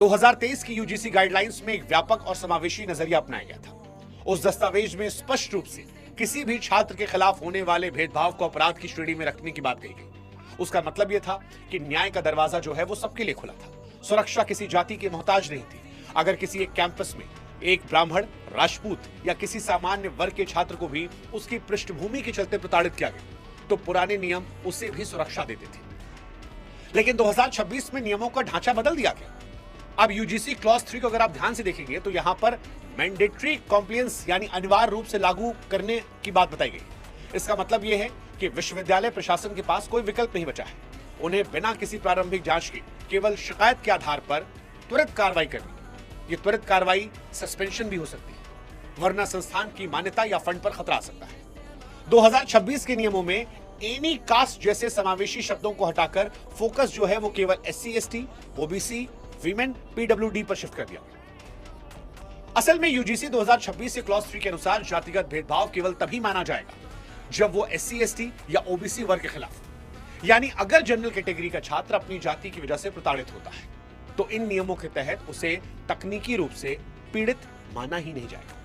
2023 की UGC guidelines में एक व्यापक और समावेशी नजरिया अपनाया गया था। उस दस्तावेज में स्पष्ट रूप से किसी भी छात्र के खिलाफ होने वाले भेदभाव को अपराध की श्रेणी में रखने की बात कही गई। उसका मतलब यह था कि न्याय का दरवाजा जो है वो सबके लिए खुला था। सुरक्षा किसी जाति की मोहताज नहीं थी। अगर किसी एक कैंपस में एक ब्राह्मण, राजपूत या किसी सामान्य वर्ग के छात्र को भी उसकी पृष्ठभूमि के चलते प्रताड़ित किया गया तो पुराने नियम उसे भी सुरक्षा देते थे। लेकिन 2026 में नियमों का ढांचा बदल दिया गया। अब यूजीसी क्लॉज 3 को अगर आप ध्यान से देखेंगे तो यहां पर मैंडेटरी कॉम्प्लायंस यानी अनिवार्य रूप से लागू करने की बात बताई गई। इसका मतलब यह है कि विश्वविद्यालय प्रशासन के पास कोई विकल्प नहीं बचा है। उन्हें बिना किसी प्रारंभिक जांच के केवल शिकायत के आधार पर त्वरित कार्रवाई करनी। यह त्वरित कार्रवाई सस्पेंशन भी हो सकती है, वरना संस्थान की मान्यता या फंड पर खतरा आ सकता है। 2026 के नियमों में एनी कास्ट जैसे समावेशी शब्दों को हटाकर फोकस जो है वो केवल SC ST, OBC, women, PWD पर शिफ्ट कर दिया। असल में यूजीसी 2026 से क्लॉज 3 के अनुसार जातिगत भेदभाव केवल तभी माना जाएगा जब वो SC ST या OBC वर्ग के खिलाफ, यानी अगर जनरल कैटेगरी का छात्र अपनी जाति की वजह से प्रताड़ित होता है तो इन नियमों के तहत उसे तकनीकी रूप से पीड़ित माना ही नहीं जाएगा।